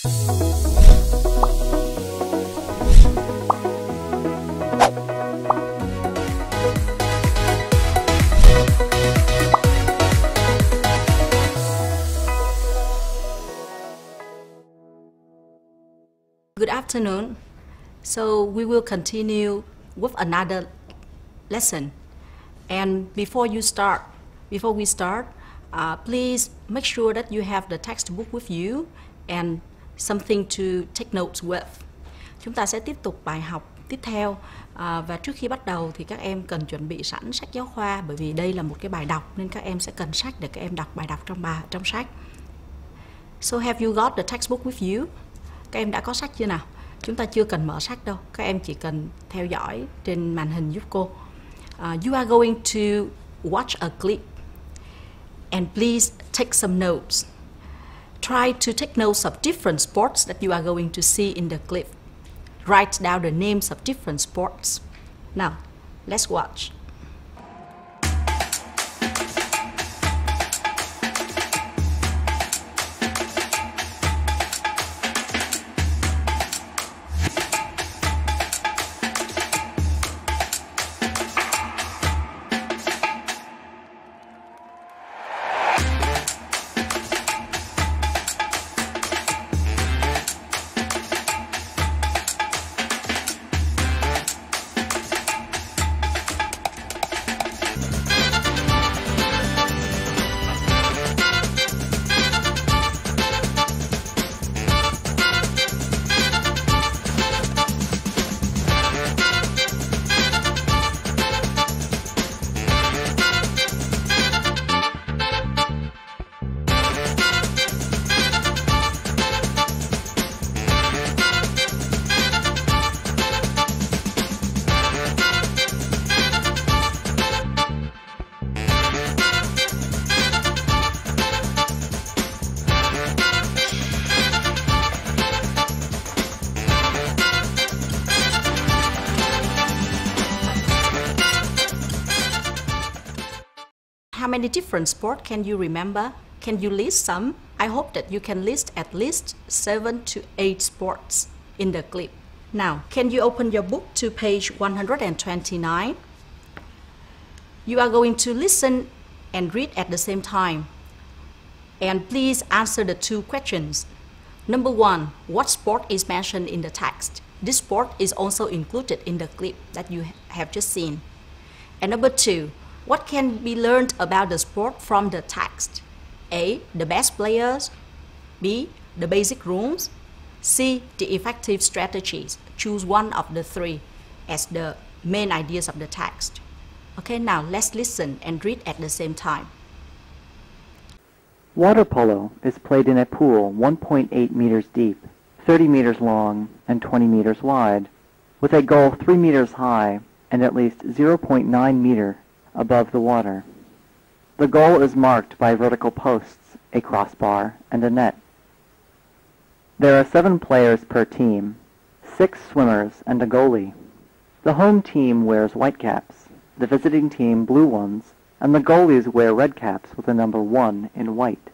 Good afternoon. So we will continue with another lesson. And before we start, please make sure that you have the textbook with you and something to take notes with. Chúng ta sẽ tiếp tục bài học tiếp theo, và trước khi bắt đầu thì các em cần chuẩn bị sẵn sách giáo khoa, bởi vì đây là một cái bài đọc nên các em sẽ cần sách để các em đọc bài đọc trong sách. So have you got the textbook with you? Các em đã có sách chưa nào? Chúng ta chưa cần mở sách đâu, các em chỉ cần theo dõi trên màn hình giúp cô. You are going to watch a clip and please take some notes. Try to take notes of different sports that you are going to see in the clip. Write down the names of different sports. Now, let's watch. How many different sports can you remember? Can you list some? I hope that you can list at least 7 to 8 sports in the clip. Now, can you open your book to page 129? You are going to listen and read at the same time. And please answer the two questions. Number 1, what sport is mentioned in the text? This sport is also included in the clip that you have just seen. And number 2, what can be learned about the sport from the text? A, the best players. B, the basic rules. C, the effective strategies. Choose one of the three as the main ideas of the text. Okay, now let's listen and read at the same time. Water polo is played in a pool 1.8 meters deep, 30 meters long, and 20 meters wide, with a goal 3 meters high and at least 0.9 meter above the water. The goal is marked by vertical posts, a crossbar, and a net. There are 7 players per team, 6 swimmers, and a goalie. The home team wears white caps, the visiting team blue ones, and the goalies wear red caps with the number 1 in white.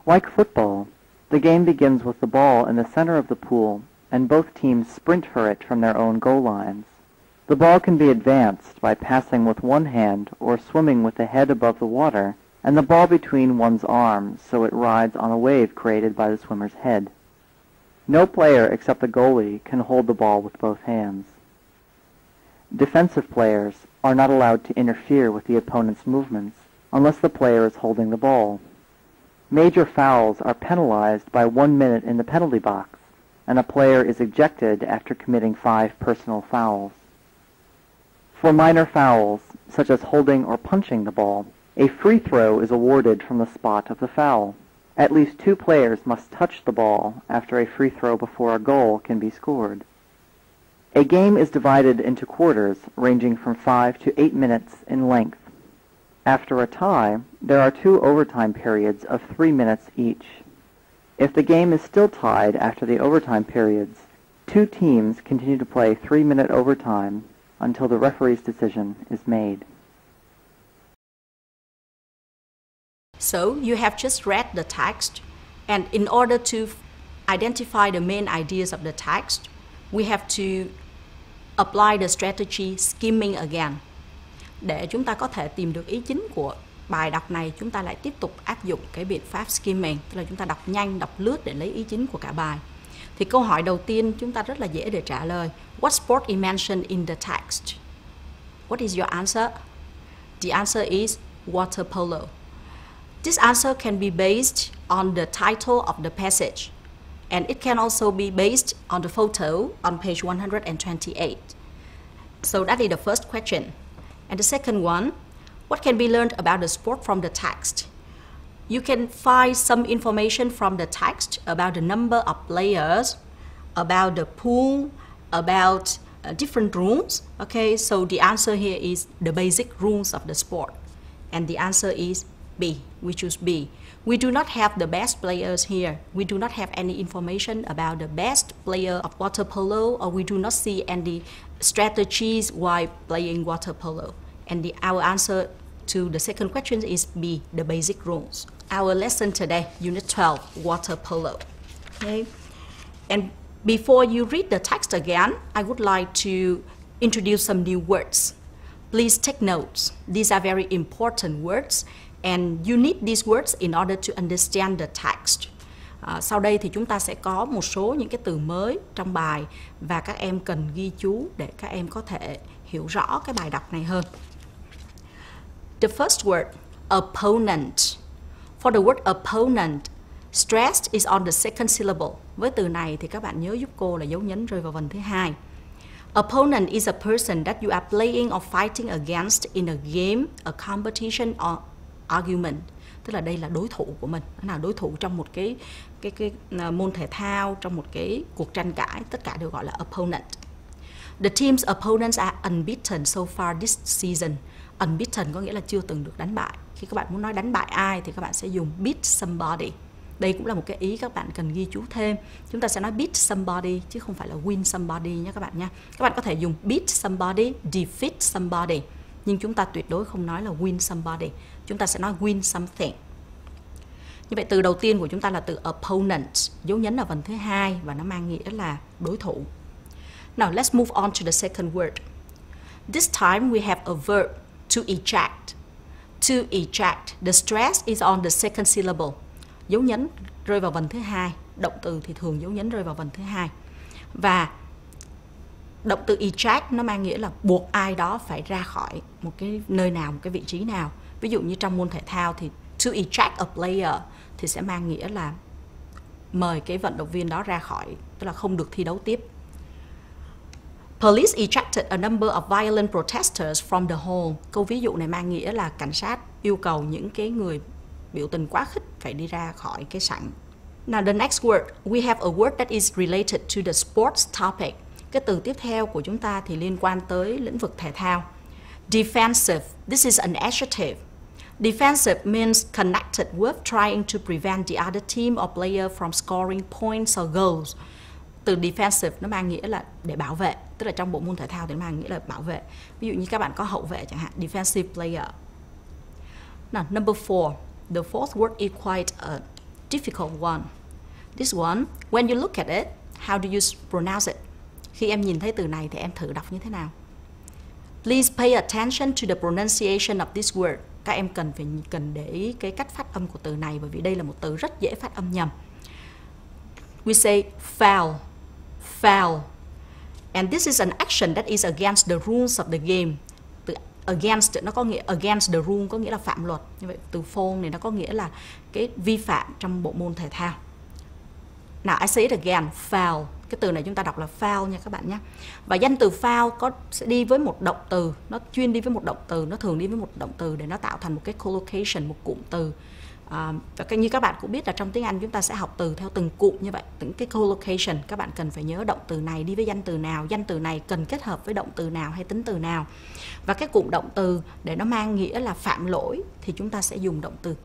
Like football, the game begins with the ball in the center of the pool, and both teams sprint for it from their own goal lines. The ball can be advanced by passing with one hand or swimming with the head above the water and the ball between one's arms so it rides on a wave created by the swimmer's head. No player except the goalie can hold the ball with both hands. Defensive players are not allowed to interfere with the opponent's movements unless the player is holding the ball. Major fouls are penalized by 1 minute in the penalty box, and a player is ejected after committing 5 personal fouls. For minor fouls, such as holding or punching the ball, a free throw is awarded from the spot of the foul. At least 2 players must touch the ball after a free throw before a goal can be scored. A game is divided into quarters ranging from 5 to 8 minutes in length. After a tie, there are 2 overtime periods of 3 minutes each. If the game is still tied after the overtime periods, 2 teams continue to play 3-minute overtime until the referee's decision is made. So you have just read the text, and in order to identify the main ideas of the text, we have to apply the strategy skimming again. Để chúng ta có thể tìm được ý chính của bài đọc này, chúng ta lại tiếp tục áp dụng cái biện pháp skimming, tức là chúng ta đọc nhanh, đọc lướt để lấy ý chính của cả bài. Thì câu hỏi đầu tiên chúng ta rất là dễ để trả lời. What sport is mentioned in the text? What is your answer? The answer is water polo. This answer can be based on the title of the passage, and it can also be based on the photo on page 128. So that is the first question. And the second one, what can be learned about the sport from the text? You can find some information from the text about the number of players, about the pool, about different rules. Okay, so the answer here is the basic rules of the sport. And the answer is B. We choose B. We do not have the best players here. We do not have any information about the best player of water polo, or we do not see any strategies while playing water polo. And our answer to the second question is B, the basic rules. Our lesson today, Unit 12, water polo. Okay. And before you read the text again, I would like to introduce some new words. Please take notes. These are very important words, and you need these words in order to understand the text. Sau đây thì chúng ta sẽ có một số những cái từ mới trong bài và các em cần ghi chú để các em có thể hiểu rõ cái bài đọc này hơn. The first word, opponent. For the word opponent, stress is on the second syllable. Với từ này thì các bạn nhớ giúp cô là dấu nhấn rơi vào vần thứ hai. Opponent is a person that you are playing or fighting against in a game, a competition or argument. Tức là đây là đối thủ của mình. Đó là đối thủ trong một cái môn thể thao, trong một cái cuộc tranh cãi, tất cả đều gọi là opponent. The team's opponents are unbeaten so far this season. Unbeaten có nghĩa là chưa từng được đánh bại. Khi các bạn muốn nói đánh bại ai thì các bạn sẽ dùng beat somebody. Đây cũng là một cái ý các bạn cần ghi chú thêm. Chúng ta sẽ nói beat somebody chứ không phải là win somebody nhé các bạn nha. Các bạn có thể dùng beat somebody, defeat somebody, nhưng chúng ta tuyệt đối không nói là win somebody. Chúng ta sẽ nói win something. Như vậy từ đầu tiên của chúng ta là từ opponent, dấu nhấn ở vần thứ hai và nó mang nghĩa là đối thủ. Now let's move on to the second word. This time we have a verb, to eject. To eject, the stress is on the second syllable. Dấu nhấn rơi vào vần thứ hai. Động từ thì thường dấu nhấn rơi vào vần thứ hai. Và động từ eject nó mang nghĩa là buộc ai đó phải ra khỏi một cái nơi nào, một cái vị trí nào. Ví dụ như trong môn thể thao thì to eject a player thì sẽ mang nghĩa là mời cái vận động viên đó ra khỏi, tức là không được thi đấu tiếp. Police ejected a number of violent protesters from the hall. Câu ví dụ này mang nghĩa là cảnh sát yêu cầu những cái người biểu tình quá khích phải đi ra khỏi cái sảnh. Now the next word, we have a word that is related to the sports topic. Cái từ tiếp theo của chúng ta thì liên quan tới lĩnh vực thể thao. Defensive, this is an adjective. Defensive means connected with trying to prevent the other team or player from scoring points or goals. Từ defensive nó mang nghĩa là để bảo vệ, tức là trong bộ môn thể thao thì nó mang nghĩa là bảo vệ. Ví dụ như các bạn có hậu vệ chẳng hạn, defensive player. Now, number 4, the fourth word is quite a difficult one. This one, when you look at it, how do you pronounce it? Khi em nhìn thấy từ này thì em thử đọc như thế nào? Please pay attention to the pronunciation of this word. Các em cần để ý cái cách phát âm của từ này, bởi vì đây là một từ rất dễ phát âm nhầm. We say foul, foul. And this is an action that is against the rules of the game. Từ against nó có nghĩa against the rule có nghĩa là phạm luật. Như vậy từ foul này nó có nghĩa là cái vi phạm trong bộ môn thể thao. Now I say it again, foul. Cái từ này chúng ta đọc là foul nha các bạn nhé. Và danh từ foul sẽ đi với một động từ, nó chuyên đi với một động từ, nó thường đi với một động từ để nó tạo thành một cái collocation, một cụm từ. Và như các bạn cũng biết là trong tiếng Anh chúng ta sẽ học từ theo từng cụm như vậy, những cái collocation. Các bạn cần phải nhớ động từ này đi với danh từ nào, danh từ này cần kết hợp với động từ nào hay tính từ nào. Và cái cụm động từ để nó mang nghĩa là phạm lỗi thì chúng ta sẽ dùng động từ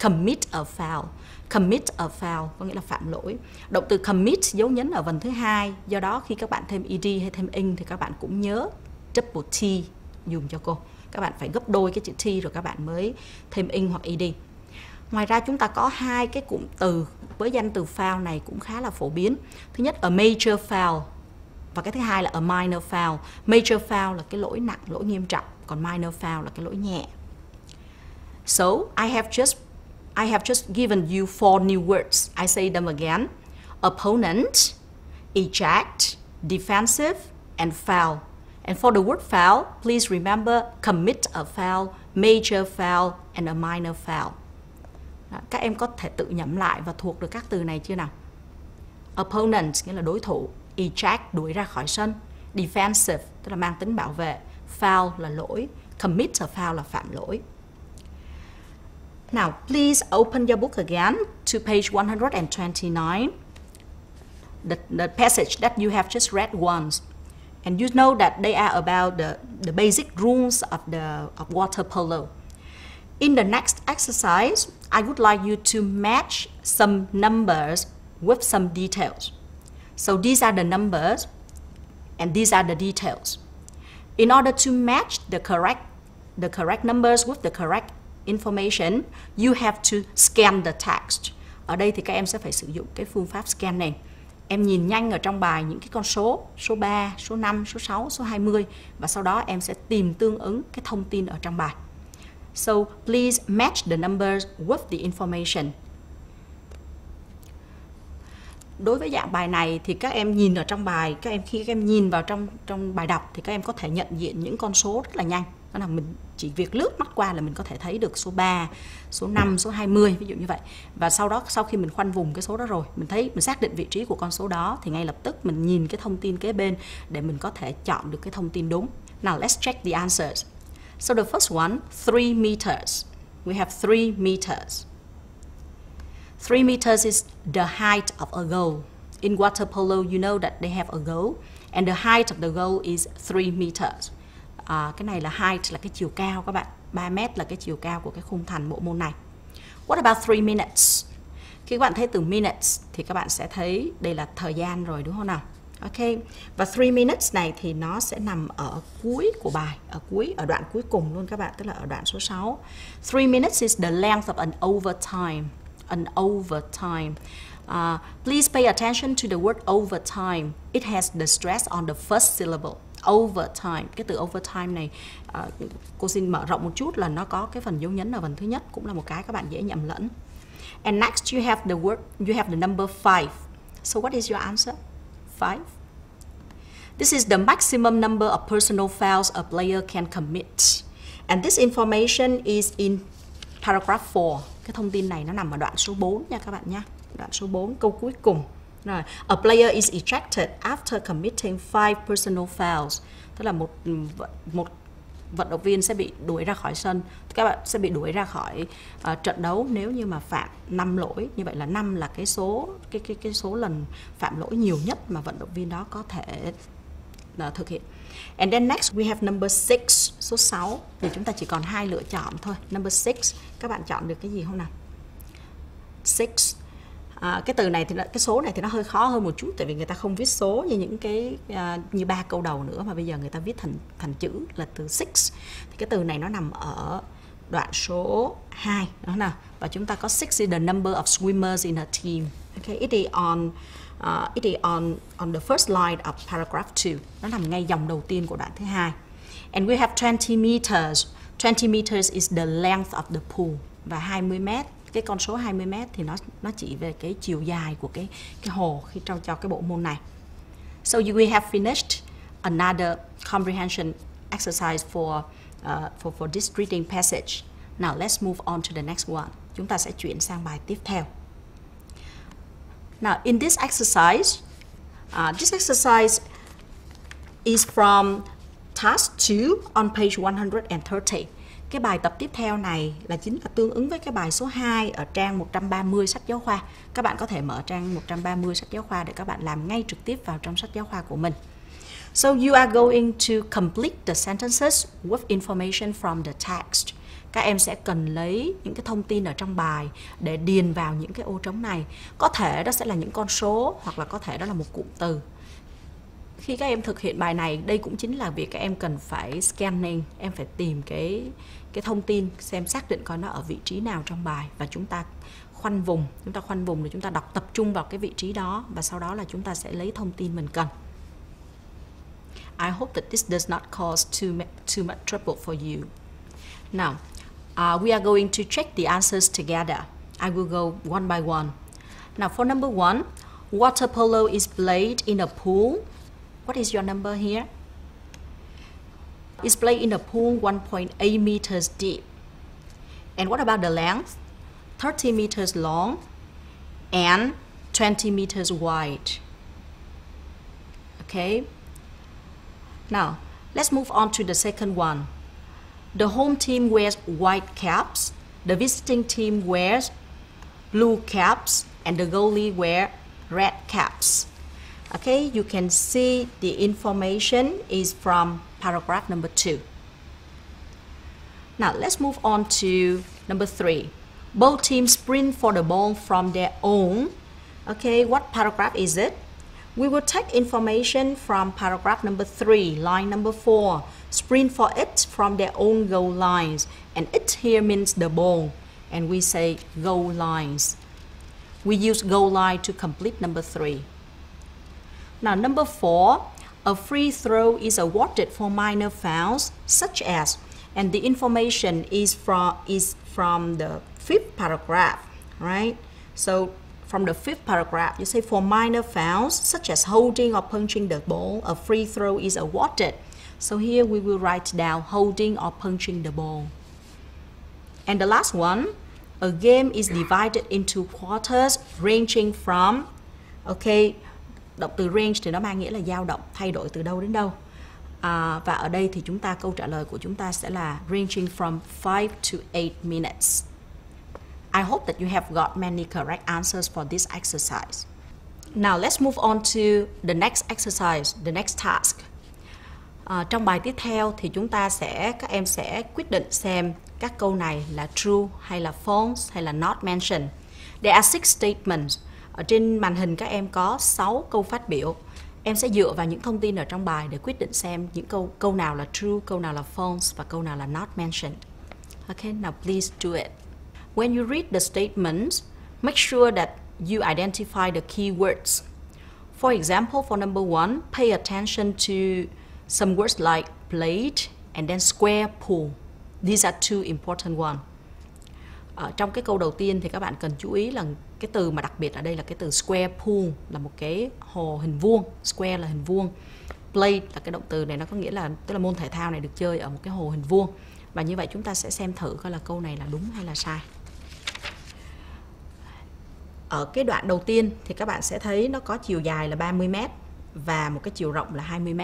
commit a foul. Commit a foul có nghĩa là phạm lỗi. Động từ commit dấu nhấn ở vần thứ hai, do đó khi các bạn thêm ed hay thêm ing thì các bạn cũng nhớ double t dùng cho cô. Các bạn phải gấp đôi cái chữ t rồi các bạn mới thêm ing hoặc ed. Ngoài ra chúng ta có hai cái cụm từ với danh từ foul này cũng khá là phổ biến. Thứ nhất, a major foul, và cái thứ hai là a minor foul. Major foul là cái lỗi nặng, lỗi nghiêm trọng, còn minor foul là cái lỗi nhẹ. So, I have just given you 4 new words. I say them again. Opponent, eject, defensive, and foul. And for the word foul, please remember commit a foul, major foul, and a minor foul. Các em có thể tự nhẩm lại và thuộc được các từ này chưa nào? Opponent nghĩa là đối thủ, eject đuổi ra khỏi sân, defensive tức là mang tính bảo vệ, foul là lỗi, commit a foul là phạm lỗi. Now, please open your book again to page 129, the passage that you have just read once. And you know that they are about the basic rules of water polo. In the next exercise, I would like you to match some numbers with some details. So these are the numbers and these are the details. In order to match the correct numbers with the correct information, you have to scan the text. Ở đây thì các em sẽ phải sử dụng cái phương pháp scanning. Em nhìn nhanh ở trong bài những cái con số 3, số 5, số 6, số 20 và sau đó em sẽ tìm tương ứng cái thông tin ở trong bài. So please match the numbers with the information. Đối với dạng bài này thì các em nhìn ở trong bài, khi các em nhìn vào trong bài đọc thì các em có thể nhận diện những con số rất là nhanh. Đó là mình chỉ việc lướt mắt qua là mình có thể thấy được số 3, số 5, số 20 ví dụ như vậy. Và sau đó sau khi mình khoanh vùng cái số đó rồi, mình xác định vị trí của con số đó thì ngay lập tức mình nhìn cái thông tin kế bên để mình có thể chọn được cái thông tin đúng. Now let's check the answers. So the first one, 3 meters. We have 3 meters. 3 meters is the height of a goal. In water polo, you know that they have a goal, and the height of the goal is 3 meters. Cái này là height là cái chiều cao các bạn. 3 mét là cái chiều cao của cái khung thành bộ môn này. What about 3 minutes? Khi các bạn thấy từ minutes thì các bạn sẽ thấy đây là thời gian rồi đúng không nào? Ok. Và 3 minutes này thì nó sẽ nằm ở cuối của bài, ở đoạn cuối cùng luôn các bạn, tức là ở đoạn số 6. 3 minutes is the length of an overtime. An overtime. Please pay attention to the word overtime. It has the stress on the first syllable. Overtime. Cái từ overtime này cô xin mở rộng một chút là nó có cái phần dấu nhấn ở phần thứ nhất, cũng là một cái các bạn dễ nhầm lẫn. And next you have the number 5. So what is your answer? 5. This is the maximum number of personal fouls a player can commit. And this information is in paragraph 4. Cái thông tin này nó nằm ở đoạn số 4 nha các bạn nha. Đoạn số 4 câu cuối cùng. Rồi, a player is ejected after committing 5 personal fouls. Tức là một vận động viên sẽ bị đuổi ra khỏi sân. Các bạn sẽ bị đuổi ra khỏi trận đấu nếu như mà phạm 5 lỗi. Như vậy là 5 là cái số lần phạm lỗi nhiều nhất mà vận động viên đó có thể thực hiện. And then next we have number 6, số 6. Thì chúng ta chỉ còn 2 lựa chọn thôi. Number 6, các bạn chọn được cái gì không nào? 6. Cái từ này thì cái số này thì nó hơi khó hơn một chút, tại vì người ta không viết số như những cái như 3 câu đầu nữa, mà bây giờ người ta viết thành chữ là từ 6. Thì cái từ này nó nằm ở đoạn số 2 đó nào. Và chúng ta có 6 is the number of swimmers in a team. Okay, it is on the first line of paragraph 2. Nó nằm ngay dòng đầu tiên của đoạn thứ 2. And we have 20 meters. 20 meters is the length of the pool. Và 20 mét, cái con số 20 mét thì nó chỉ về cái chiều dài của cái hồ khi cho cái bộ môn này. So we have finished another comprehension exercise for this reading passage. Now let's move on to the next one. Chúng ta sẽ chuyển sang bài tiếp theo. Now in this exercise is from task 2 on page 130. Cái bài tập tiếp theo này chính là tương ứng với cái bài số 2 ở trang 130 sách giáo khoa. Các bạn có thể mở trang 130 sách giáo khoa để các bạn làm ngay trực tiếp vào trong sách giáo khoa của mình. So you are going to complete the sentences with information from the text. Các em sẽ cần lấy những cái thông tin ở trong bài để điền vào những cái ô trống này. Có thể đó sẽ là những con số, hoặc là có thể đó là một cụm từ. Khi các em thực hiện bài này, đây cũng chính là việc các em cần phải scanning, em phải tìm cái thông tin, xem xác định coi nó ở vị trí nào trong bài, và chúng ta khoanh vùng rồi chúng ta đọc tập trung vào cái vị trí đó, và sau đó là chúng ta sẽ lấy thông tin mình cần. I hope that this does not cause too much trouble for you. Now, we are going to check the answers together. I will go one by one. Now, for number 1, water polo is played in a pool. What is your number here? It's played in a pool 1.8 meters deep. And what about the length? 30 meters long and 20 meters wide. Okay. Now, let's move on to the second one. The home team wears white caps, the visiting team wears blue caps, and the goalie wears red caps. Okay, you can see the information is from paragraph number 2. Now, let's move on to number 3. Both teams sprint for the ball from their own. Okay, what paragraph is it? We will take information from paragraph number 3, line number 4. Sprint for it from their own goal lines. And it here means the ball. And we say goal lines. We use goal line to complete number 3. Now, number 4. A free throw is awarded for minor fouls, such as, and the information is from the 5th paragraph, right? So, from the 5th paragraph, you say for minor fouls, such as holding or punching the ball, a free throw is awarded. So here we will write down holding or punching the ball. And the last one, a game is divided into quarters ranging from, okay, động từ range thì nó mang nghĩa là dao động, thay đổi từ đâu đến đâu. Và ở đây thì câu trả lời của chúng ta sẽ là ranging from 5 to 8 minutes. I hope that you have got many correct answers for this exercise. Now let's move on to the next exercise, the next task. Trong bài tiếp theo thì các em sẽ quyết định xem các câu này là true hay là false hay là not mentioned. There are 6 statements. Ở trên màn hình các em có 6 câu phát biểu. Em sẽ dựa vào những thông tin ở trong bài để quyết định xem những câu nào là true, câu nào là false và câu nào là not mentioned. Okay, now please do it. When you read the statements, make sure that you identify the key words. For example, for number 1, pay attention to some words like plate and then square pool. These are two important ones. Trong cái câu đầu tiên thì các bạn cần chú ý là cái từ mà đặc biệt ở đây là cái từ square pool, là một cái hồ hình vuông. Square là hình vuông. Play là cái động từ này, nó có nghĩa là tức là môn thể thao này được chơi ở một cái hồ hình vuông. Và như vậy chúng ta sẽ xem thử coi là câu này là đúng hay là sai. Ở cái đoạn đầu tiên thì các bạn sẽ thấy nó có chiều dài là 30 m và một cái chiều rộng là 20 m.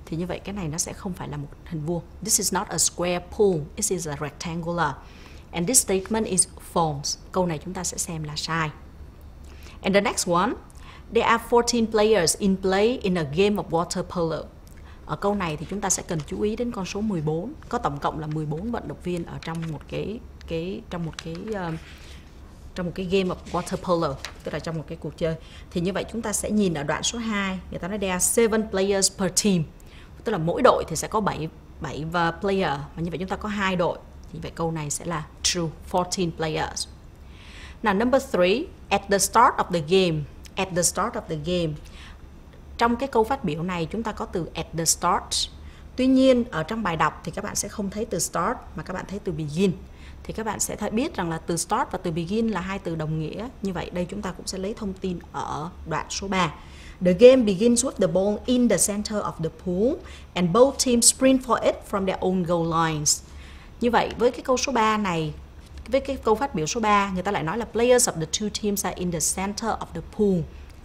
Thì như vậy cái này nó sẽ không phải là một hình vuông. This is not a square pool, this is a rectangular. And this statement is false. Câu này chúng ta sẽ xem là sai. And the next one, there are 14 players in play in a game of water polo. Ở câu này thì chúng ta sẽ cần chú ý đến con số 14. Có tổng cộng là 14 vận động viên ở trong một cái game of water polo, tức là trong một cái cuộc chơi. Thì như vậy chúng ta sẽ nhìn ở đoạn số 2, người ta nói there are 7 players per team. Tức là mỗi đội thì sẽ có 7 player, và như vậy chúng ta có 2 đội. Thì vậy câu này sẽ là true, 14 players. Now number 3, at the start of the game. At the start of the game. Trong cái câu phát biểu này chúng ta có từ at the start. Tuy nhiên ở trong bài đọc thì các bạn sẽ không thấy từ start mà các bạn thấy từ begin. Thì các bạn sẽ biết rằng là từ start và từ begin là hai từ đồng nghĩa. Như vậy đây chúng ta cũng sẽ lấy thông tin ở đoạn số 3. The game begins with the ball in the center of the pool and both teams sprint for it from their own goal lines. Như vậy với cái câu số 3 này, với cái câu phát biểu số 3, người ta lại nói là players of the two teams are in the center of the pool.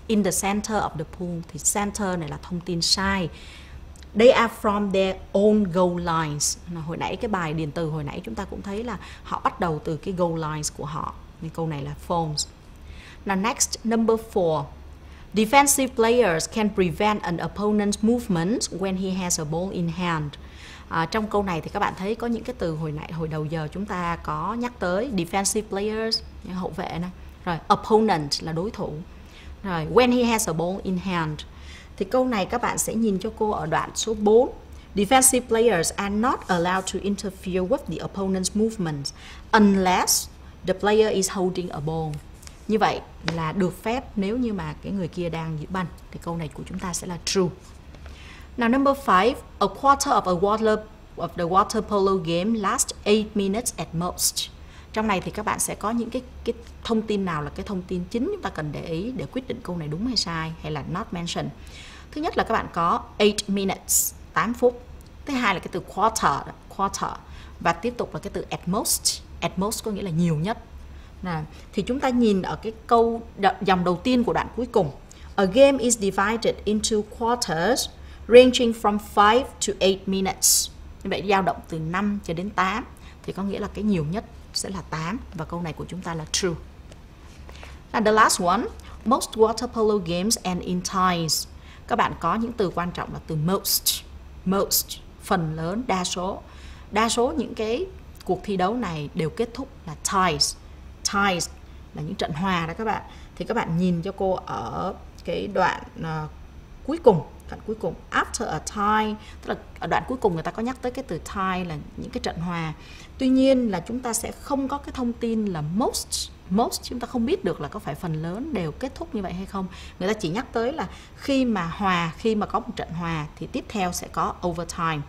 In the center of the pool thì center này là thông tin sai. They are from their own goal lines. Hồi nãy cái bài điền từ hồi nãy chúng ta cũng thấy là họ bắt đầu từ cái goal lines của họ. Nên câu này là false. Now next, number 4. Defensive players can prevent an opponent's movement when he has a ball in hand. Trong câu này thì các bạn thấy có những cái từ hồi đầu giờ chúng ta có nhắc tới defensive players, hậu vệ này. Rồi opponent là đối thủ. Rồi when he has a ball in hand. Thì câu này các bạn sẽ nhìn cho cô ở đoạn số 4. Defensive players are not allowed to interfere with the opponent's movements unless the player is holding a ball. Như vậy là được phép nếu như mà cái người kia đang giữ banh. Thì câu này của chúng ta sẽ là true. Now number 5, a quarter of the water polo game lasts 8 minutes at most. Trong này thì các bạn sẽ có những cái thông tin nào là cái thông tin chính chúng ta cần để ý để quyết định câu này đúng hay sai hay là not mentioned. Thứ nhất là các bạn có 8 minutes, 8 phút. Thứ hai là cái từ quarter. Và tiếp tục là cái từ at most. At most có nghĩa là nhiều nhất. Thì chúng ta nhìn ở cái câu dòng đầu tiên của đoạn cuối cùng. A game is divided into quarters ranging from 5 to 8 minutes. Như vậy dao động từ 5 cho đến 8 thì có nghĩa là cái nhiều nhất sẽ là 8 và câu này của chúng ta là true. And the last one, most water polo games end in ties. Các bạn có những từ quan trọng là từ most, phần lớn, đa số. Đa số những cái cuộc thi đấu này đều kết thúc là ties. Ties là những trận hòa đó các bạn. Thì các bạn nhìn cho cô ở cái đoạn cuối cùng. After a tie, tức là ở đoạn cuối cùng người ta có nhắc tới cái từ tie là những cái trận hòa. Tuy nhiên là chúng ta sẽ không có cái thông tin là most chúng ta không biết được là có phải phần lớn đều kết thúc như vậy hay không. Người ta chỉ nhắc tới là khi mà có một trận hòa thì tiếp theo sẽ có overtime.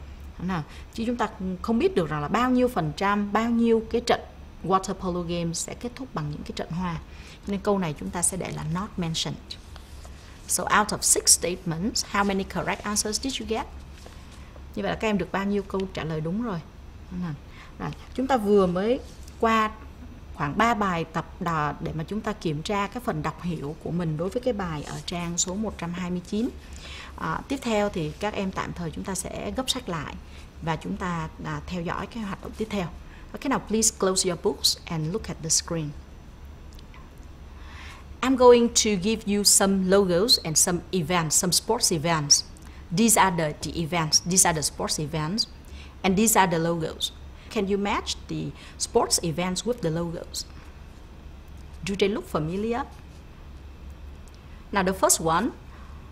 Chứ chúng ta không biết được rằng là bao nhiêu phần trăm, bao nhiêu cái trận water polo game sẽ kết thúc bằng những cái trận hòa. Nên câu này chúng ta sẽ để là not mentioned. So out of 6 statements, how many correct answers did you get? Như vậy là các em được bao nhiêu câu trả lời đúng rồi? Chúng ta vừa mới qua khoảng 3 bài tập để mà chúng ta kiểm tra cái phần đọc hiểu của mình đối với cái bài ở trang số 129. Tiếp theo thì các em tạm thời chúng ta sẽ gấp sách lại và chúng ta theo dõi cái hoạt động tiếp theo. Okay, now please close your books and look at the screen. I'm going to give you some logos and some events, some sports events. These are the events, these are the sports events, and these are the logos. Can you match the sports events with the logos? Do they look familiar? Now the first one,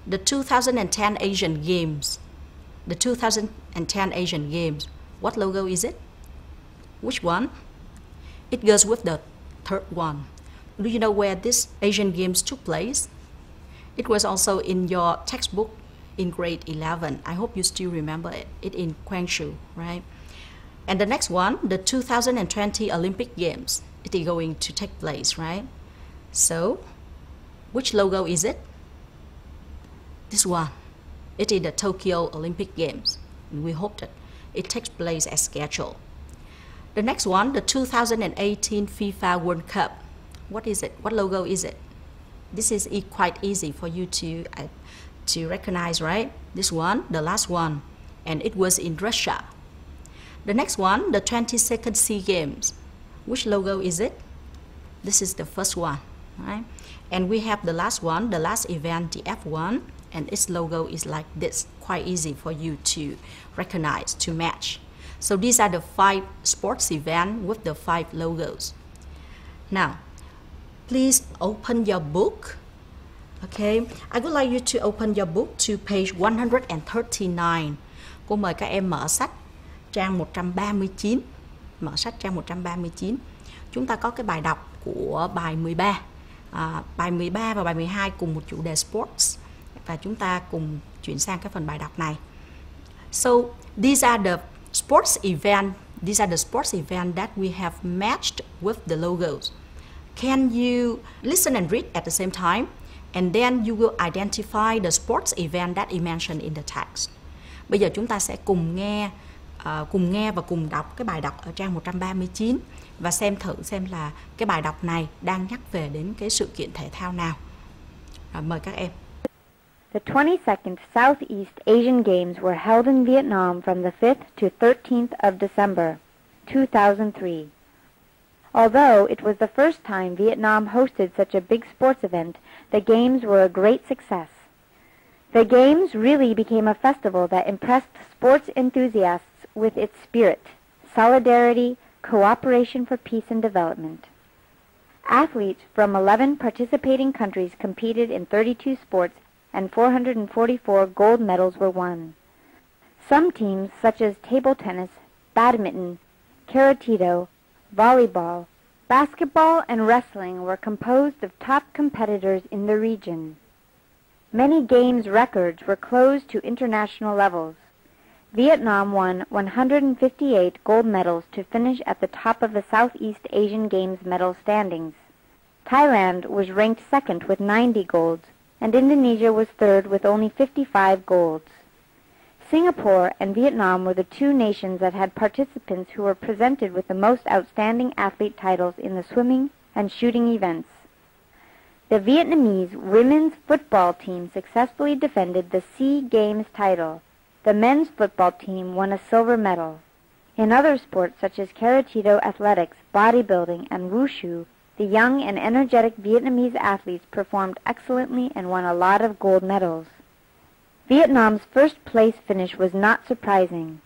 the 2010 Asian Games. The 2010 Asian Games. What logo is it? Which one? It goes with the third one. Do you know where this Asian Games took place? It was also in your textbook in grade 11. I hope you still remember it. It's in Guangzhou, right? And the next one, the 2020 Olympic Games. It is going to take place, right? So, which logo is it? This one. It is the Tokyo Olympic Games. And we hope that it takes place as scheduled. The next one, the 2018 FIFA World Cup. What is it? What logo is it? This is quite easy for you to recognize, right? This one, the last one, and it was in Russia. The next one, the 22nd SEA Games. Which logo is it? This is the first one, right? And we have the last one, the last event, the F1, and its logo is like this. Quite easy for you to recognize, to match. So these are the 5 sports events with the 5 logos. Now, please open your book. Okay, I would like you to open your book to page 139. Cô mời các em mở sách trang 139. Mở sách trang 139. Chúng ta có cái bài đọc của bài 13. Bài 13 và bài 12 cùng một chủ đề sports. Và chúng ta cùng chuyển sang cái phần bài đọc này. So, these are the sports events that we have matched with the logos. Can you listen and read at the same time? And then you will identify the sports event that is mentioned in the text. Bây giờ chúng ta sẽ cùng nghe và cùng đọc cái bài đọc ở trang 139 và xem là cái bài đọc này đang nhắc về đến cái sự kiện thể thao nào. Mời các em. The 22nd Southeast Asian Games were held in Vietnam from the 5th to 13th of December, 2003. Although it was the first time Vietnam hosted such a big sports event, the Games were a great success. The Games really became a festival that impressed sports enthusiasts with its spirit, solidarity, cooperation for peace and development. Athletes from 11 participating countries competed in 32 sports and 444 gold medals were won. Some teams, such as table tennis, badminton, karate, volleyball, basketball, and wrestling, were composed of top competitors in the region. Many games records were closed to international levels. Vietnam won 158 gold medals to finish at the top of the Southeast Asian Games medal standings. Thailand was ranked second with 90 golds, and Indonesia was third with only 55 golds. Singapore and Vietnam were the two nations that had participants who were presented with the most outstanding athlete titles in the swimming and shooting events. The Vietnamese women's football team successfully defended the SEA Games title. The men's football team won a silver medal. In other sports such as karate, athletics, bodybuilding, and wushu, the young and energetic Vietnamese athletes performed excellently and won a lot of gold medals. Vietnam's first-place finish was not surprising.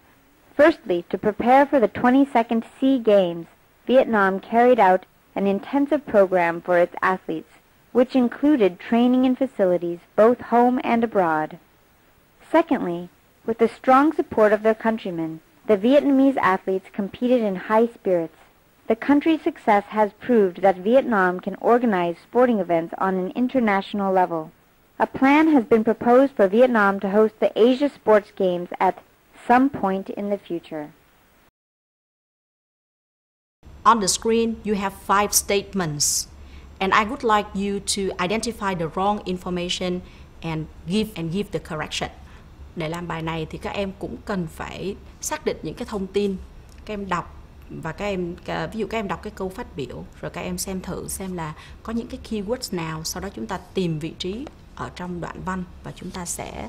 Firstly, to prepare for the 22nd SEA Games, Vietnam carried out an intensive program for its athletes, which included training in facilities both home and abroad. Secondly, with the strong support of their countrymen, the Vietnamese athletes competed in high spirits. The country's success has proved that Vietnam can organize sporting events on an international level. A plan has been proposed for Vietnam to host the Asia Sports Games at some point in the future. On the screen, you have 5 statements, and I would like you to identify the wrong information and give the correction. Để làm bài này thì các em cũng cần phải xác định những cái thông tin các em đọc, và ví dụ các em đọc cái câu phát biểu rồi các em xem thử xem là có những cái keywords nào, sau đó chúng ta tìm vị trí ở trong đoạn văn và chúng ta sẽ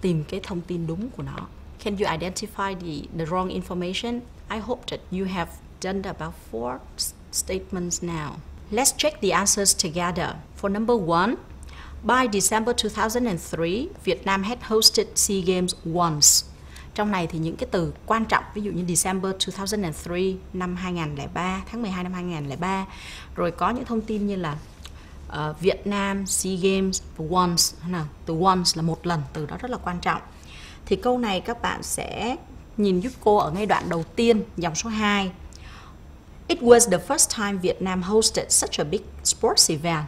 tìm cái thông tin đúng của nó. Can you identify the wrong information? I hope that you have done about 4 statements now. Let's check the answers together. For number 1, by December 2003, Vietnam had hosted SEA Games once. Trong này thì những cái từ quan trọng, ví dụ như December 2003, năm 2003, tháng 12 năm 2003. Rồi có những thông tin như là Việt Nam SEA Games once, từ once là một lần, từ đó rất là quan trọng. Thì câu này các bạn sẽ nhìn giúp cô ở ngay đoạn đầu tiên, dòng số 2. It was the first time Vietnam hosted such a big sports event.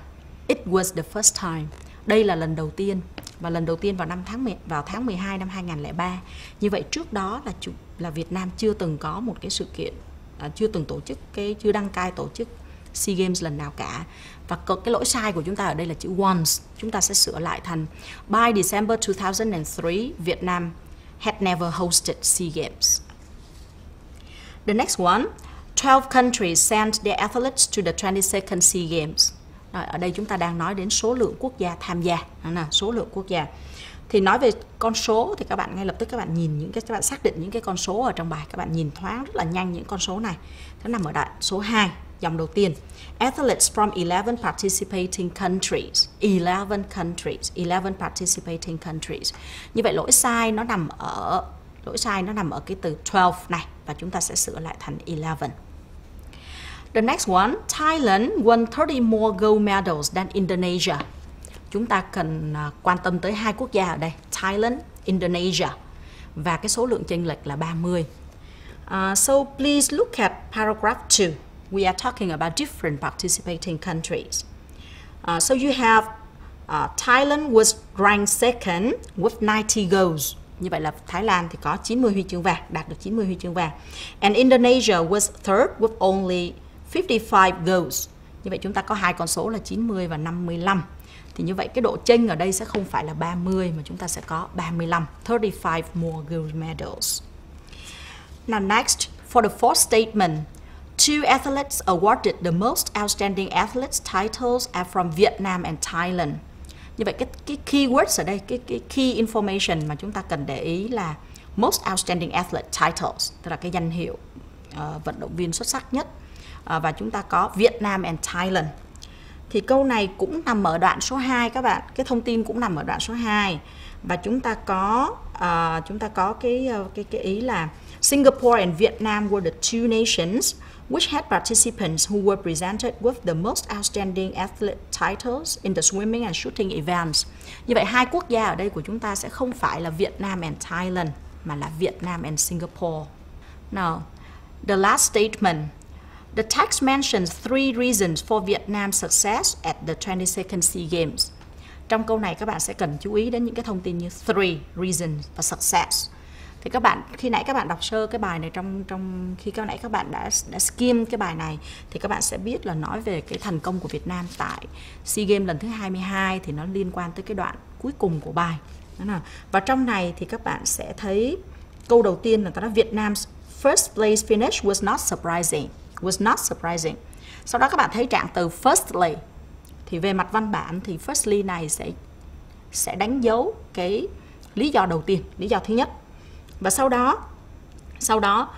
It was the first time. Đây là lần đầu tiên, và lần đầu tiên vào tháng 12 năm 2003. Như vậy trước đó là Việt Nam chưa từng có một cái sự kiện, chưa đăng cai tổ chức SEA Games lần nào cả. Và cái lỗi sai của chúng ta ở đây là chữ once. Chúng ta sẽ sửa lại thành by December 2003, Vietnam had never hosted SEA Games. The next one, 12 countries sent their athletes to the 22nd SEA Games. Ở đây chúng ta đang nói đến số lượng quốc gia tham gia, số lượng quốc gia. Thì nói về con số thì các bạn ngay lập tức các bạn xác định những cái con số ở trong bài, các bạn nhìn thoáng rất là nhanh những con số này. Nó nằm ở đoạn số 2, dòng đầu tiên. Athletes from 11 participating countries. 11 participating countries. Như vậy lỗi sai nó nằm ở cái từ 12 này, và chúng ta sẽ sửa lại thành 11. The next one, Thailand won 30 more gold medals than Indonesia. Chúng ta cần quan tâm tới 2 quốc gia ở đây, Thailand, Indonesia, và cái số lượng chênh lệch là 30. So please look at paragraph 2. We are talking about different participating countries. So you have Thailand was ranked second with 90 golds. Như vậy là Thái Lan thì có 90 huy chương vàng, đạt được 90 huy chương vàng. And Indonesia was third with only 55 golds. Như vậy chúng ta có 2 con số là 90 và 55. Thì như vậy cái độ chênh ở đây sẽ không phải là 30 mà chúng ta sẽ có 35. 35 more gold medals. Now next, for the fourth statement, 2 athletes awarded the most outstanding athletes titles are from Vietnam and Thailand. Như vậy cái keywords ở đây, cái key information mà chúng ta cần để ý là most outstanding athlete titles, tức là cái danh hiệu vận động viên xuất sắc nhất. Và chúng ta có Vietnam and Thailand. thì câu này cũng nằm ở đoạn số 2 các bạn. Cái thông tin cũng nằm ở đoạn số 2. Và chúng ta có cái ý là Singapore and Vietnam were the two nations which had participants who were presented with the most outstanding athlete titles in the swimming and shooting events. Như vậy hai quốc gia ở đây của chúng ta sẽ không phải là Vietnam and Thailand mà là Vietnam and Singapore. Now, the last statement. The text mentions 3 reasons for Vietnam's success at the 22nd SEA Games. Trong câu này các bạn sẽ cần chú ý đến những cái thông tin như 3 reasons và success. Thì các bạn khi nãy các bạn đọc sơ cái bài này trong khi nãy các bạn đã skim cái bài này thì các bạn sẽ biết là nói về cái thành công của Việt Nam tại SEA Games lần thứ 22 thì nó liên quan tới cái đoạn cuối cùng của bài. Và trong này thì các bạn sẽ thấy câu đầu tiên là ta nói Vietnam's first place finish was not surprising. Sau đó các bạn thấy trạng từ firstly. Thì về mặt văn bản thì firstly này sẽ đánh dấu cái lý do đầu tiên, lý do thứ nhất. Và sau đó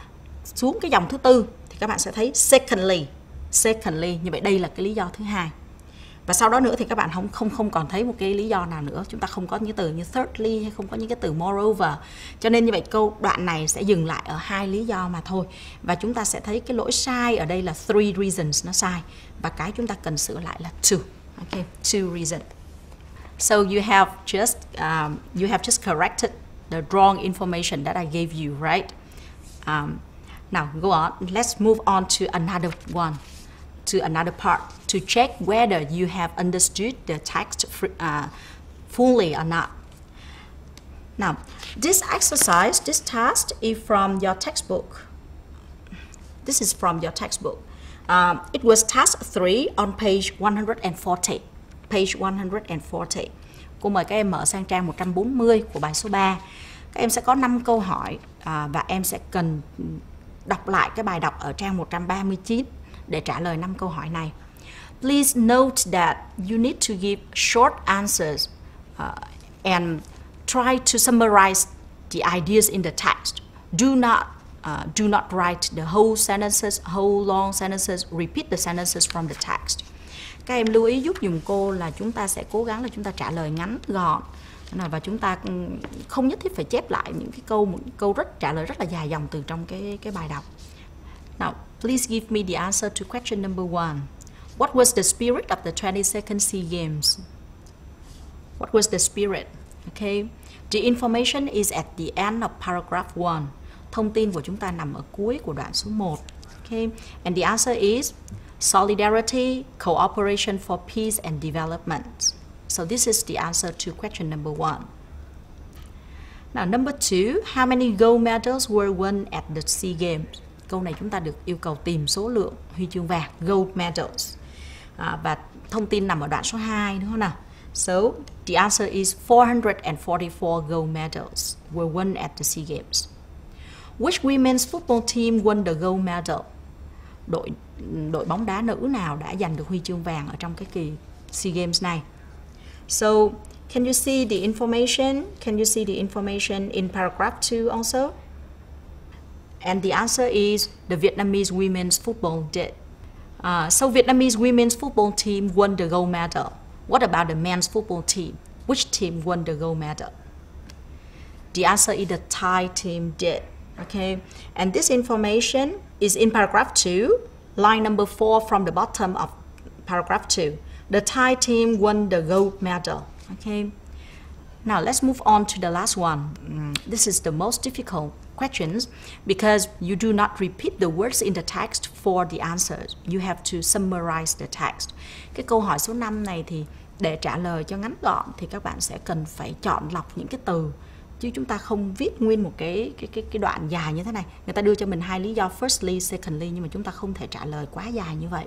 xuống cái dòng thứ tư thì các bạn sẽ thấy secondly, như vậy đây là cái lý do thứ hai. Và sau đó nữa thì các bạn không còn thấy một cái lý do nào nữa. Chúng ta không có những từ như thirdly hay không có những cái từ moreover. Cho nên như vậy câu đoạn này sẽ dừng lại ở 2 lý do mà thôi. Và chúng ta sẽ thấy cái lỗi sai ở đây là 3 reasons nó sai. Và cái chúng ta cần sửa lại là 2. Okay, 2 reasons. So you have just corrected the wrong information that I gave you, right? Now go on. Let's move on to another one. To another part to check whether you have understood the text fully or not. Now, this task is from your textbook. This is from your textbook. It was task 3 on page 140. Page 140. Cô mời các em mở sang trang 140 của bài số 3. Các em sẽ có 5 câu hỏi và em sẽ cần đọc lại cái bài đọc ở trang 139 để trả lời 5 câu hỏi này. Please note that you need to give short answers and try to summarize the ideas in the text. Do not write the whole sentences, whole long sentences, repeat the sentences from the text. Các em lưu ý giúp dùm cô là chúng ta sẽ cố gắng là chúng ta trả lời ngắn gọn và chúng ta không nhất thiết phải chép lại những cái câu trả lời rất là dài dòng từ trong cái bài đọc. Now, please give me the answer to question number 1. What was the spirit of the 22nd SEA Games? What was the spirit? Okay. The information is at the end of paragraph 1. Thông tin của chúng ta nằm ở cuối của đoạn số 1. Okay. And the answer is solidarity, cooperation for peace and development. So this is the answer to question number 1. Now, number 2, how many gold medals were won at the SEA Games? Câu này chúng ta được yêu cầu tìm số lượng huy chương vàng, gold medals. Và thông tin nằm ở đoạn số 2 đúng không nào? So, the answer is 444 gold medals were won at the SEA Games. Which women's football team won the gold medal? Đội bóng đá nữ nào đã giành được huy chương vàng ở trong cái kỳ SEA Games này? So, can you see the information? Can you see the information in paragraph 2 also? And the answer is the Vietnamese women's football did. So Vietnamese women's football team won the gold medal. What about the men's football team? Which team won the gold medal? The answer is the Thai team did. Okay, and this information is in paragraph 2, line number 4 from the bottom of paragraph 2. The Thai team won the gold medal. Okay. Now let's move on to the last one. This is the most difficult questions because you do not repeat the words in the text for the answers. You have to summarize the text. Cái câu hỏi số 5 này thì để trả lời cho ngắn gọn thì các bạn sẽ cần phải chọn lọc những cái từ, chứ chúng ta không viết nguyên một cái đoạn dài như thế này. Người ta đưa cho mình 2 lý do firstly, secondly, nhưng mà chúng ta không thể trả lời quá dài như vậy.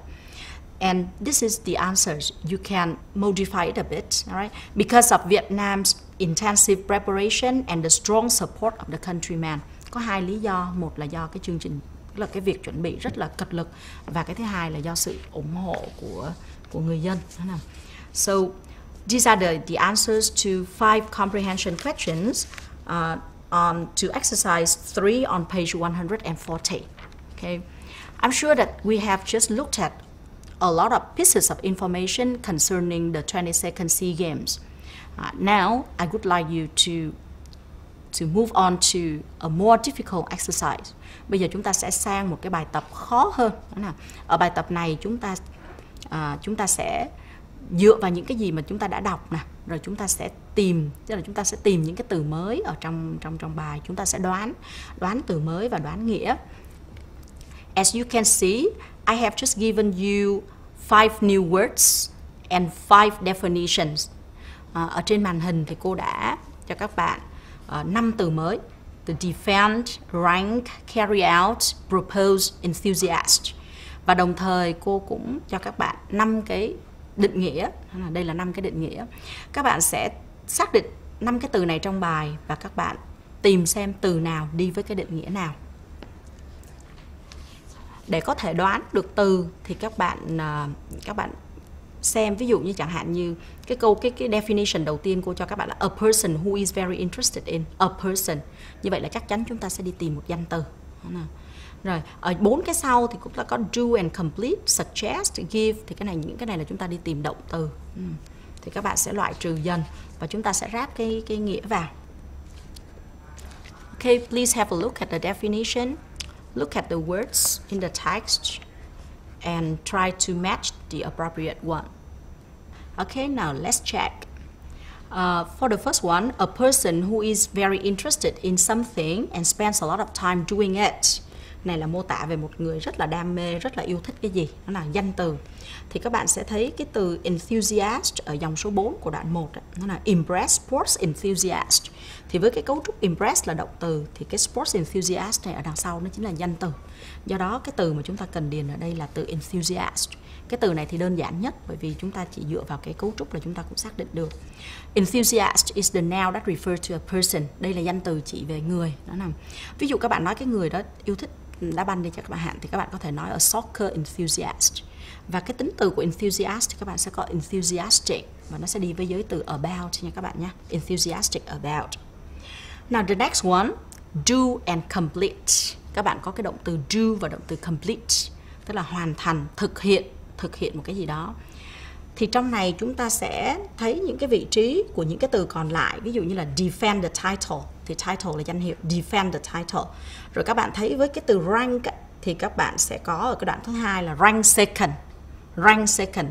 And this is the answers. You can modify it a bit, all right? Because of Vietnam's intensive preparation and the strong support of the countrymen. Có 2 lý do. Một là do cái chương trình, là cái việc chuẩn bị rất là cật lực, và cái thứ hai là do sự ủng hộ của người dân. So these are the answers to 5 comprehension questions to exercise 3 on page 140. Okay, I'm sure that we have just looked at a lot of pieces of information concerning the 22nd SEA Games. Now, I would like you to move on to a more difficult exercise. Bây giờ chúng ta sẽ sang một cái bài tập khó hơn. Ở bài tập này chúng ta sẽ dựa vào những cái gì mà chúng ta đã đọc nè, rồi chúng ta sẽ tìm, tức là chúng ta sẽ tìm những cái từ mới ở trong bài, chúng ta sẽ đoán từ mới và đoán nghĩa. As you can see, I have just given you 5 new words and 5 definitions. Ở trên màn hình thì cô đã cho các bạn 5 từ mới: từ defend, rank, carry out, propose, enthusiast. Và đồng thời cô cũng cho các bạn 5 cái định nghĩa. Đây là 5 cái định nghĩa. Các bạn sẽ xác định 5 cái từ này trong bài và các bạn tìm xem từ nào đi với cái định nghĩa nào. Để có thể đoán được từ thì các bạn xem, ví dụ như chẳng hạn như cái definition đầu tiên cô cho các bạn là a person who is very interested in. A person. Như vậy là chắc chắn chúng ta sẽ đi tìm một danh từ. Rồi, ở 4 cái sau thì cũng là có do and complete, suggest, give, thì những cái này là chúng ta đi tìm động từ. Thì các bạn sẽ loại trừ dần và chúng ta sẽ ráp cái nghĩa vào. Okay, please have a look at the definition. Look at the words in the text and try to match the appropriate one. Okay, now let's check. For the first one, a person who is very interested in something and spends a lot of time doing it. Này là mô tả về một người rất là đam mê, rất là yêu thích cái gì. Nó là danh từ. Thì các bạn sẽ thấy cái từ enthusiast ở dòng số 4 của đoạn 1. Nó là impress, sports enthusiast. Thì với cái cấu trúc impress là động từ, thì cái sports enthusiast này ở đằng sau nó chính là danh từ. Do đó cái từ mà chúng ta cần điền ở đây là từ enthusiast. Cái từ này thì đơn giản nhất, bởi vì chúng ta chỉ dựa vào cái cấu trúc là chúng ta cũng xác định được. Enthusiast is the noun that refers to a person. Đây là danh từ chỉ về người. Đó là, ví dụ các bạn nói cái người đó yêu thích đá banh đi cho các bạn hạn, thì các bạn có thể nói a soccer enthusiast. Và cái tính từ của enthusiast thì các bạn sẽ có enthusiastic, và nó sẽ đi với giới từ about nha các bạn nhé. Enthusiastic about. Now the next one, do and complete. Các bạn có cái động từ do và động từ complete, tức là hoàn thành, thực hiện một cái gì đó. Thì trong này chúng ta sẽ thấy những cái vị trí của những cái từ còn lại. Ví dụ như là defend the title, thì title là danh hiệu, defend the title. Rồi các bạn thấy với cái từ rank thì các bạn sẽ có ở cái đoạn thứ hai là rank second. Rank second.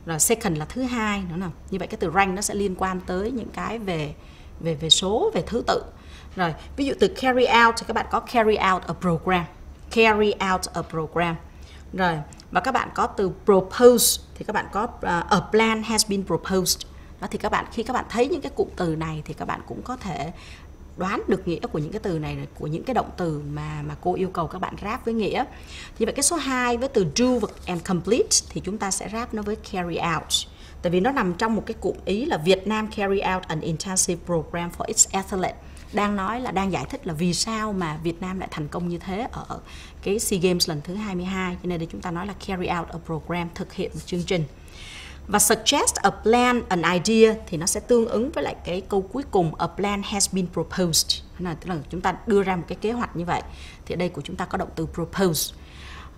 Rồi second là thứ hai nữa nè. Như vậy cái từ rank nó sẽ liên quan tới những cái về số, về thứ tự. Rồi, ví dụ từ carry out thì các bạn có carry out a program. Carry out a program. Rồi, và các bạn có từ propose thì các bạn có a plan has been proposed. Đó, thì khi các bạn thấy những cái cụm từ này thì các bạn cũng có thể đoán được nghĩa của những cái từ này, của những cái động từ mà cô yêu cầu các bạn ráp với nghĩa. Như vậy cái số 2 với từ do and complete thì chúng ta sẽ ráp nó với carry out. Tại vì nó nằm trong một cái cụm ý là Việt Nam carry out an intensive program for its athlete. Đang giải thích là vì sao mà Việt Nam lại thành công như thế ở cái SEA Games lần thứ 22. Cho nên để chúng ta nói là carry out a program, thực hiện một chương trình. Và suggest a plan, an idea thì nó sẽ tương ứng với lại cái câu cuối cùng, a plan has been proposed. Tức là chúng ta đưa ra một cái kế hoạch như vậy. Thì ở đây của chúng ta có động từ propose.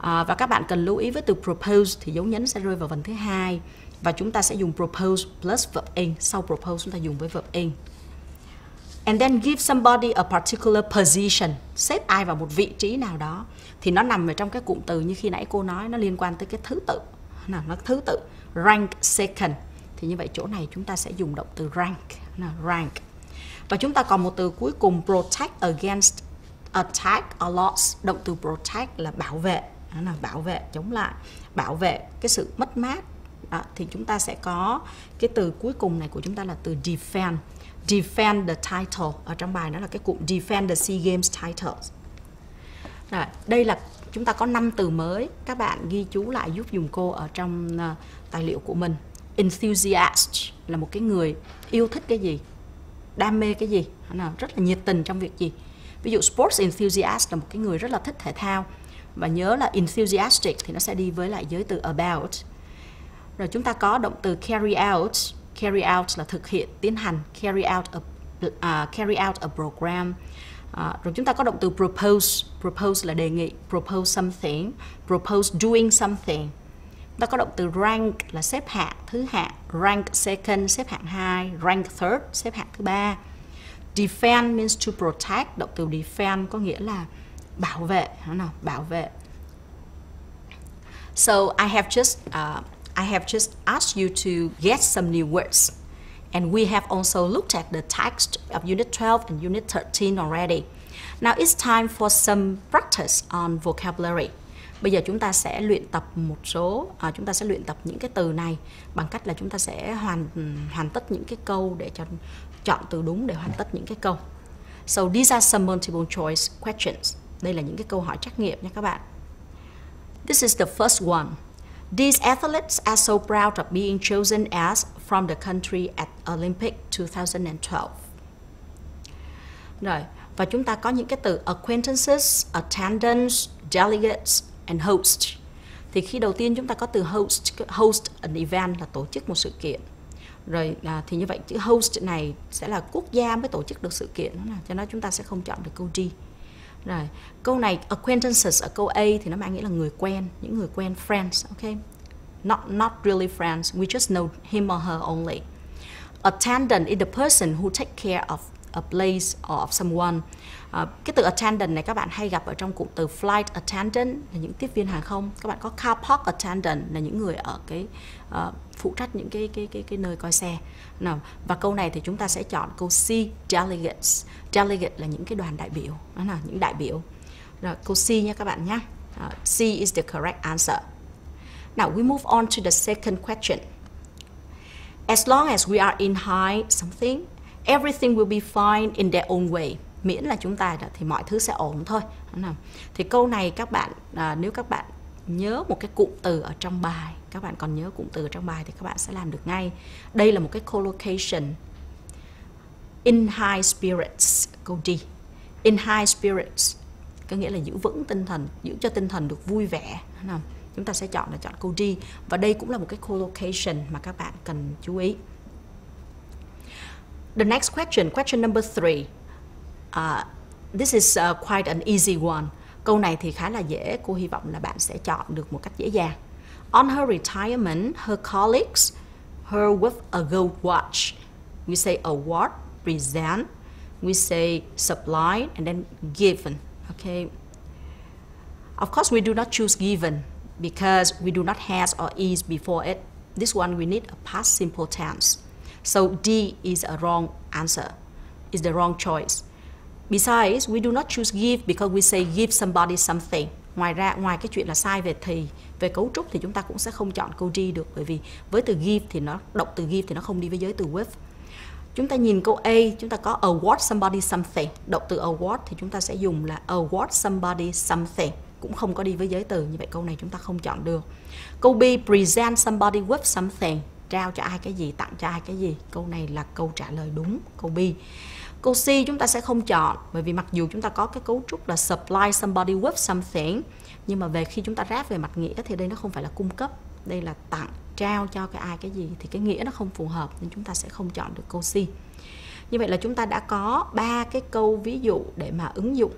Và các bạn cần lưu ý với từ propose thì dấu nhấn sẽ rơi vào vần thứ hai. Và chúng ta sẽ dùng propose plus verb in. Sau propose chúng ta dùng với verb in. And then give somebody a particular position. Xếp ai vào một vị trí nào đó. Thì nó nằm ở trong cái cụm từ như khi nãy cô nói, nó liên quan tới cái thứ tự. Nó thứ tự. Rank second. Thì như vậy chỗ này chúng ta sẽ dùng động từ rank. Rank. Và chúng ta còn một từ cuối cùng, protect against attack or loss. Động từ protect là bảo vệ. Bảo vệ, chống lại. Bảo vệ cái sự mất mát. Đó, thì chúng ta sẽ có cái từ cuối cùng này của chúng ta là từ defend. Defend the title. Ở trong bài đó là cái cụm defend the SEA Games titles. Rồi, đây là chúng ta có 5 từ mới. Các bạn ghi chú lại giúp dùm cô ở trong tài liệu của mình. Enthusiast là một cái người yêu thích cái gì, đam mê cái gì, rất là nhiệt tình trong việc gì. Ví dụ sports enthusiast là một cái người rất là thích thể thao. Và nhớ là enthusiastic thì nó sẽ đi với lại giới từ about. Rồi chúng ta có động từ carry out. Carry out là thực hiện, tiến hành. Carry out a program. Rồi chúng ta có động từ propose. Propose là đề nghị. Propose something. Propose doing something. Ta có động từ rank là xếp hạng, thứ hạng, rank second xếp hạng 2, rank third xếp hạng thứ 3. Defend means to protect, động từ defend có nghĩa là bảo vệ, bảo vệ. So I have just asked you to get some new words. And we have also looked at the text of Unit 12 and Unit 13 already. Now it's time for some practice on vocabulary. Bây giờ chúng ta sẽ luyện tập chúng ta sẽ luyện tập những cái từ này bằng cách là chúng ta sẽ hoàn tất những cái câu để chọn từ đúng để hoàn tất những cái câu. So these are some multiple choice questions. Đây là những cái câu hỏi trắc nghiệm nha các bạn. This is the first one. These athletes are so proud of being chosen as from the country at Olympic 2012. Rồi, và chúng ta có những cái từ acquaintances, attendance, delegates and host. Thì khi đầu tiên chúng ta có từ host an event là tổ chức một sự kiện. Rồi thì như vậy chữ host này sẽ là quốc gia mới tổ chức được sự kiện, cho nên chúng ta sẽ không chọn được câu D. Rồi, câu này acquaintances ở câu A thì nó mang nghĩa là người quen, những người quen, friends, okay? Not really friends, we just know him or her only. Attendant is the person who take care of a place or of someone. Cái từ attendant này các bạn hay gặp ở trong cụm từ flight attendant là những tiếp viên hàng không. Các bạn có car park attendant là những người ở cái phụ trách những cái nơi coi xe. Nào, và câu này thì chúng ta sẽ chọn câu C, delegates. Delegate là những cái đoàn đại biểu, đó là những đại biểu. Rồi, câu C nha các bạn nhé. C is the correct answer. Now we move on to the second question. As long as we are in high something, everything will be fine in their own way. Miễn là chúng ta thì mọi thứ sẽ ổn thôi. Thì câu này các bạn, nếu các bạn nhớ một cái cụm từ ở trong bài, các bạn còn nhớ cụm từ ở trong bài thì các bạn sẽ làm được ngay. Đây là một cái collocation. In high spirits, câu D. In high spirits có nghĩa là giữ vững tinh thần, giữ cho tinh thần được vui vẻ. Chúng ta sẽ chọn câu D. Và đây cũng là một cái collocation mà các bạn cần chú ý. The next question, question number 3. This is quite an easy one. Câu này thì khá là dễ, cô hy vọng là bạn sẽ chọn được một cách dễ dàng. On her retirement, her colleagues her with a gold watch. We say award, present, we say supply, and then given. Okay. Of course, we do not choose given because we do not has or is before it. This one we need a past simple tense. So D is a wrong answer, is the wrong choice. Besides, we do not choose give because we say give somebody something. Ngoài ra, ngoài cái chuyện là sai về cấu trúc thì chúng ta cũng sẽ không chọn câu D được, bởi vì với từ give thì động từ give thì nó không đi với giới từ with. Chúng ta nhìn câu A, chúng ta có award somebody something. Động từ award thì chúng ta sẽ dùng là award somebody something, cũng không có đi với giới từ, như vậy câu này chúng ta không chọn được. Câu B, present somebody with something. Trao cho ai cái gì, tặng cho ai cái gì. Câu này là câu trả lời đúng, câu B. Câu C chúng ta sẽ không chọn, bởi vì mặc dù chúng ta có cái cấu trúc là supply somebody with something, nhưng mà về khi chúng ta ráp về mặt nghĩa thì đây nó không phải là cung cấp, đây là tặng, trao cho cái ai cái gì, thì cái nghĩa nó không phù hợp nên chúng ta sẽ không chọn được câu C. Như vậy là chúng ta đã có 3 cái câu ví dụ để mà ứng dụng,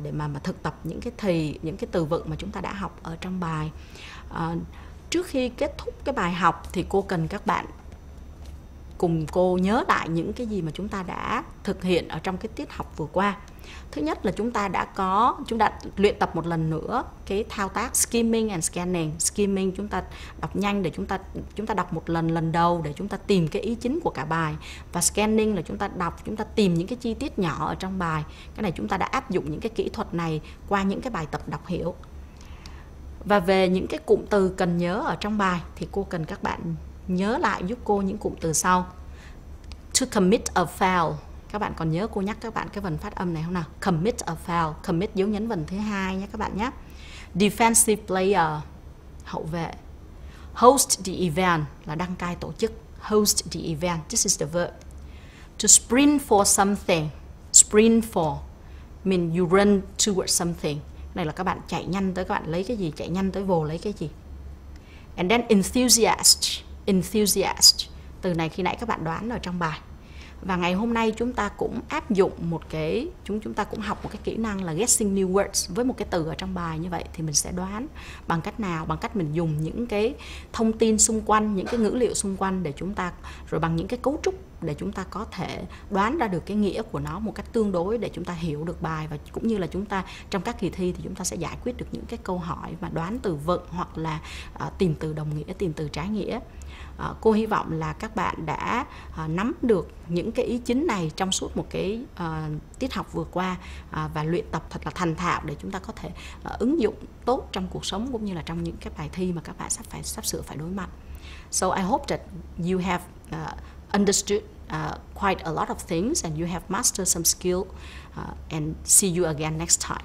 để mà thực tập những cái từ vựng mà chúng ta đã học ở trong bài. Trước khi kết thúc cái bài học thì cô cần các bạn cùng cô nhớ lại những cái gì mà chúng ta đã thực hiện ở trong cái tiết học vừa qua. Thứ nhất là chúng ta đã luyện tập một lần nữa cái thao tác skimming and scanning. Skimming chúng ta đọc nhanh để chúng ta đọc một lần đầu để chúng ta tìm cái ý chính của cả bài, và scanning là chúng ta tìm những cái chi tiết nhỏ ở trong bài. Cái này chúng ta đã áp dụng những cái kỹ thuật này qua những cái bài tập đọc hiểu. Và về những cái cụm từ cần nhớ ở trong bài thì cô cần các bạn nhớ lại giúp cô những cụm từ sau. To commit a foul. Các bạn còn nhớ cô nhắc các bạn cái vần phát âm này không nào? Commit a foul. Commit dấu nhấn vần thứ 2 nhé các bạn nhé. Defensive player, hậu vệ. Host the event là đăng cai tổ chức. Host the event. This is the verb. To sprint for something. Sprint for mean you run towards something. Này là các bạn chạy nhanh tới, các bạn lấy cái gì, chạy nhanh tới vồ lấy cái gì. And then enthusiast. Enthusiast. Từ này khi nãy các bạn đoán ở trong bài. Và ngày hôm nay chúng ta cũng áp dụng chúng ta cũng học một cái kỹ năng là guessing new words. Với một cái từ ở trong bài như vậy thì mình sẽ đoán bằng cách nào? Bằng cách mình dùng những cái thông tin xung quanh, những cái ngữ liệu xung quanh để chúng ta, rồi bằng những cái cấu trúc để chúng ta có thể đoán ra được cái nghĩa của nó một cách tương đối để chúng ta hiểu được bài, và cũng như là chúng ta trong các kỳ thi thì chúng ta sẽ giải quyết được những cái câu hỏi mà đoán từ vựng hoặc là tìm từ đồng nghĩa, tìm từ trái nghĩa. Cô hy vọng là các bạn đã nắm được những cái ý chính này trong suốt một cái tiết học vừa qua và luyện tập thật là thành thạo để chúng ta có thể ứng dụng tốt trong cuộc sống cũng như là trong những cái bài thi mà các bạn sắp sửa phải đối mặt. So I hope that you have understood quite a lot of things and you have mastered some skill, and see you again next time.